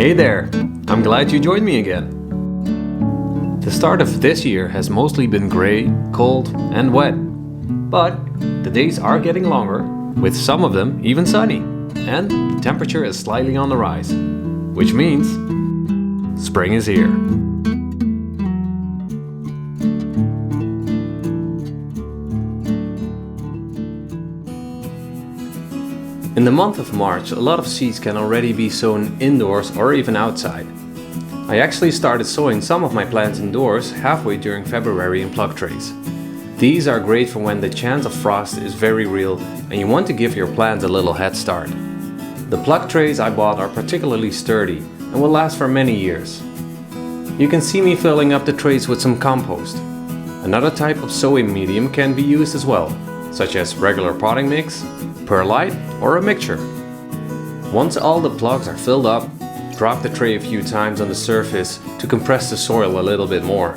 Hey there! I'm glad you joined me again. The start of this year has mostly been grey, cold and wet. But the days are getting longer, with some of them even sunny. And the temperature is slightly on the rise, which means spring is here. In the month of March, a lot of seeds can already be sown indoors or even outside. I actually started sowing some of my plants indoors halfway during February in plug trays. These are great for when the chance of frost is very real and you want to give your plants a little head start. The plug trays I bought are particularly sturdy and will last for many years. You can see me filling up the trays with some compost. Another type of sowing medium can be used as well, such as regular potting mix, perlite or a mixture. Once all the plugs are filled up, drop the tray a few times on the surface to compress the soil a little bit more.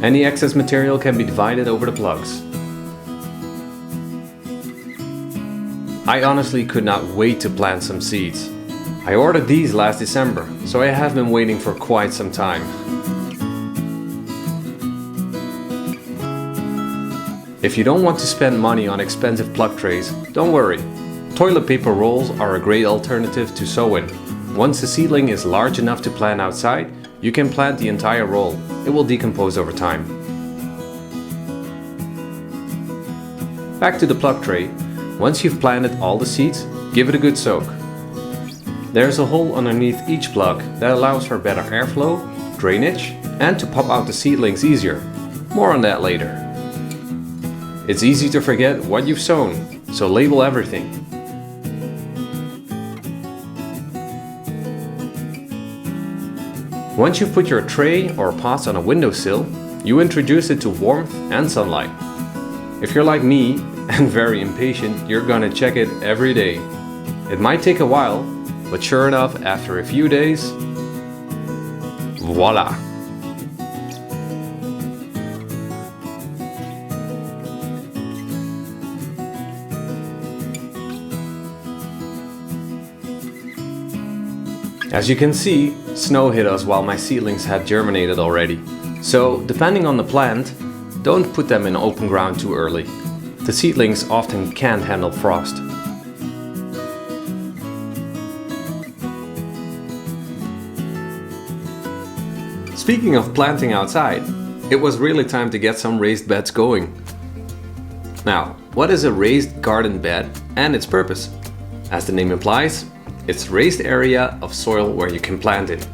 Any excess material can be divided over the plugs. I honestly could not wait to plant some seeds. I ordered these last December, so I have been waiting for quite some time. If you don't want to spend money on expensive plug trays, don't worry. Toilet paper rolls are a great alternative to sowing. Once the seedling is large enough to plant outside, you can plant the entire roll. It will decompose over time. Back to the plug tray. Once you've planted all the seeds, give it a good soak. There's a hole underneath each plug that allows for better airflow, drainage, and to pop out the seedlings easier. More on that later. It's easy to forget what you've sown, so label everything. Once you've put your tray or pots on a windowsill, you introduce it to warmth and sunlight. If you're like me and very impatient, you're gonna check it every day. It might take a while, but sure enough, after a few days, voila! As you can see, snow hit us while my seedlings had germinated already. So, depending on the plant, don't put them in open ground too early. The seedlings often can't handle frost. Speaking of planting outside, it was really time to get some raised beds going. Now, what is a raised garden bed and its purpose? As the name implies, it's raised area of soil where you can plant it.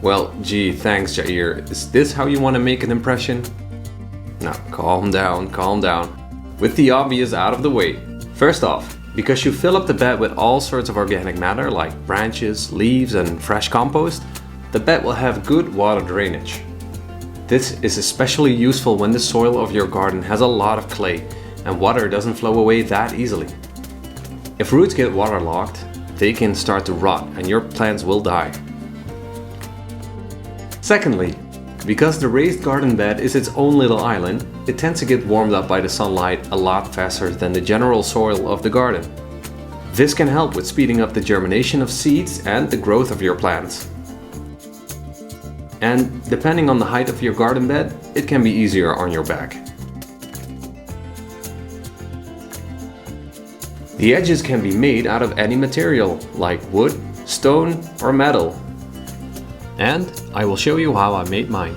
Well, gee, thanks Jair. Is this how you want to make an impression? Now, calm down, calm down. With the obvious out of the way. First off, because you fill up the bed with all sorts of organic matter like branches, leaves and fresh compost, the bed will have good water drainage. This is especially useful when the soil of your garden has a lot of clay and water doesn't flow away that easily. If roots get waterlogged, they can start to rot and your plants will die. Secondly, because the raised garden bed is its own little island, it tends to get warmed up by the sunlight a lot faster than the general soil of the garden. This can help with speeding up the germination of seeds and the growth of your plants. And depending on the height of your garden bed, it can be easier on your back. The edges can be made out of any material, like wood, stone or metal. And I will show you how I made mine.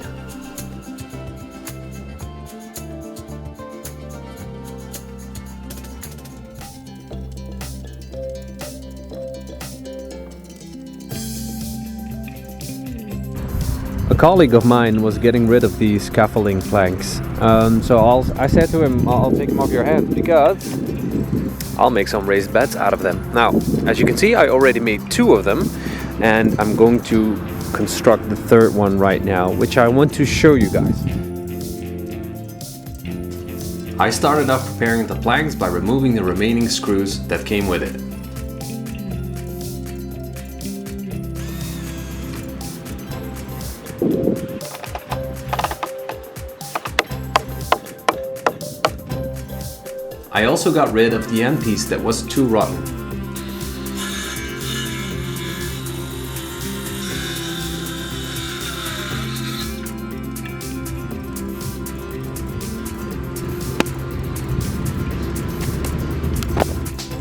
A colleague of mine was getting rid of these scaffolding planks. I said to him, I'll take them off your hands because I'll make some raised beds out of them. Now, as you can see, I already made 2 of them and I'm going to construct the 3rd one right now, which I want to show you guys. I started off preparing the planks by removing the remaining screws that came with it. I also got rid of the end piece that was too rotten.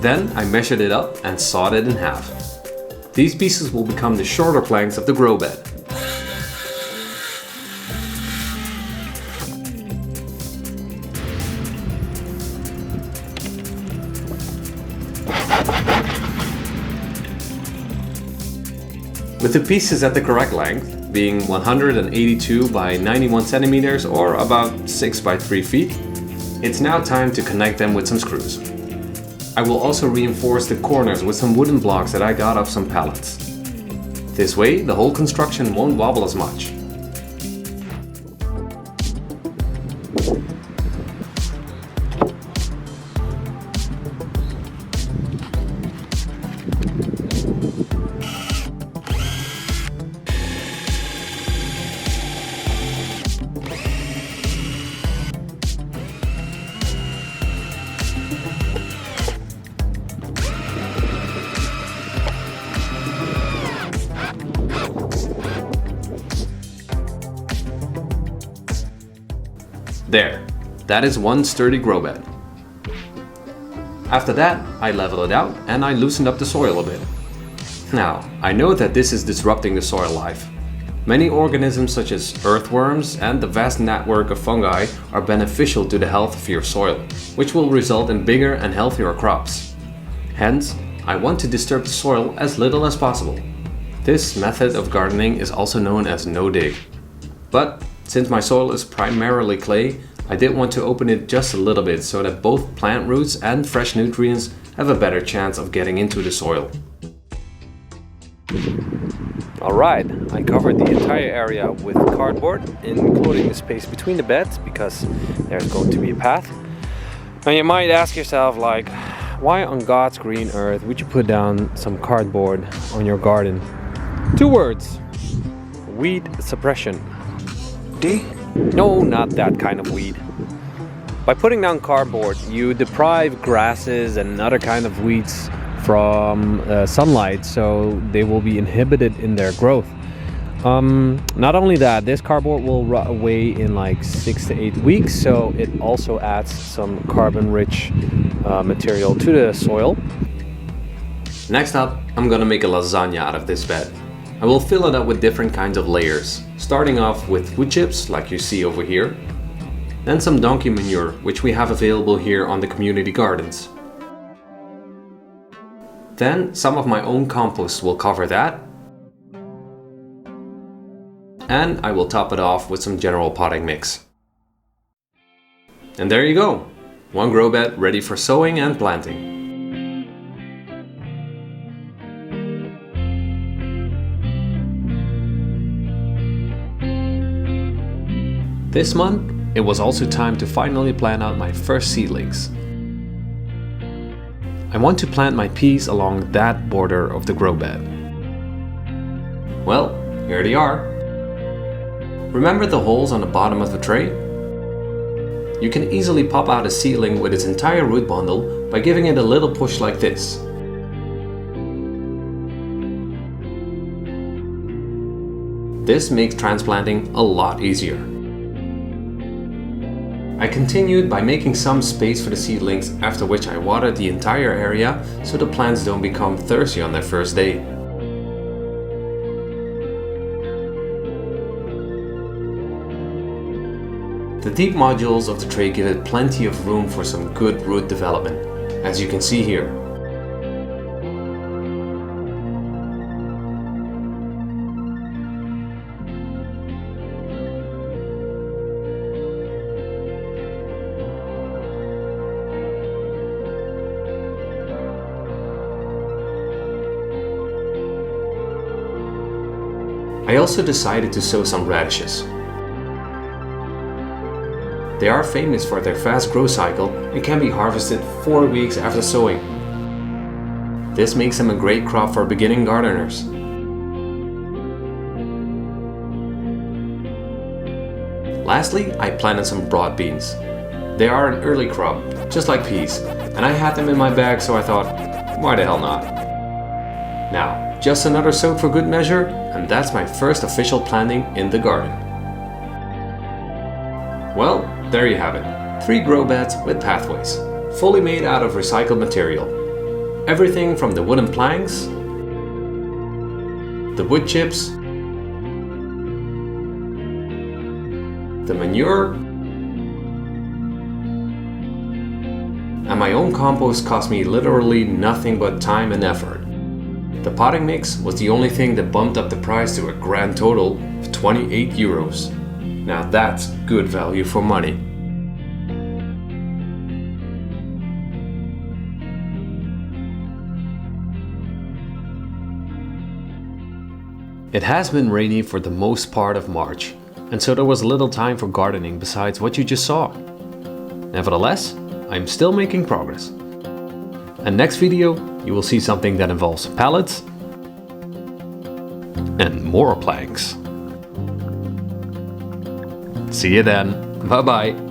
Then I measured it up and sawed it in half. These pieces will become the shorter planks of the grow bed. With the pieces at the correct length, being 182 by 91 centimeters or about 6 by 3 feet, it's now time to connect them with some screws. I will also reinforce the corners with some wooden blocks that I got off some pallets. This way, the whole construction won't wobble as much. There, that is one sturdy grow bed. After that, I leveled it out and I loosened up the soil a bit. Now, I know that this is disrupting the soil life. Many organisms such as earthworms and the vast network of fungi are beneficial to the health of your soil, which will result in bigger and healthier crops. Hence, I want to disturb the soil as little as possible. This method of gardening is also known as no-dig. But since my soil is primarily clay, I did want to open it just a little bit so that both plant roots and fresh nutrients have a better chance of getting into the soil. Alright, I covered the entire area with cardboard, including the space between the beds, because there's going to be a path. Now you might ask yourself, like, why on God's green earth would you put down some cardboard on your garden? 2 words: weed suppression. No, not that kind of weed. By putting down cardboard, you deprive grasses and other kind of weeds from sunlight, so they will be inhibited in their growth. Not only that, this cardboard will rot away in like 6 to 8 weeks, so it also adds some carbon-rich material to the soil. Next up, I'm gonna make a lasagna out of this bed. I will fill it up with different kinds of layers, starting off with wood chips like you see over here, then some donkey manure, which we have available here on the community gardens. Then some of my own compost will cover that, and I will top it off with some general potting mix. And there you go, one grow bed ready for sowing and planting. This month, it was also time to finally plant out my first seedlings. I want to plant my peas along that border of the grow bed. Well, here they are. Remember the holes on the bottom of the tray? You can easily pop out a seedling with its entire root bundle by giving it a little push like this. This makes transplanting a lot easier. I continued by making some space for the seedlings, after which I watered the entire area so the plants don't become thirsty on their first day. The deep modules of the tray give it plenty of room for some good root development, as you can see here. I also decided to sow some radishes. They are famous for their fast growth cycle and can be harvested 4 weeks after sowing. This makes them a great crop for beginning gardeners. Lastly, I planted some broad beans. They are an early crop, just like peas, and I had them in my bag, so I thought, why the hell not? Now, just another soak for good measure, and that's my first official planting in the garden. Well, there you have it. 3 grow beds with pathways, fully made out of recycled material. Everything from the wooden planks, the wood chips, the manure, and my own compost cost me literally nothing but time and effort. The potting mix was the only thing that bumped up the price to a grand total of 28 euros. Now that's good value for money. It has been rainy for the most part of March, and so there was little time for gardening besides what you just saw. Nevertheless, I'm still making progress. And next video, you will see something that involves pallets and more planks. See you then. Bye bye.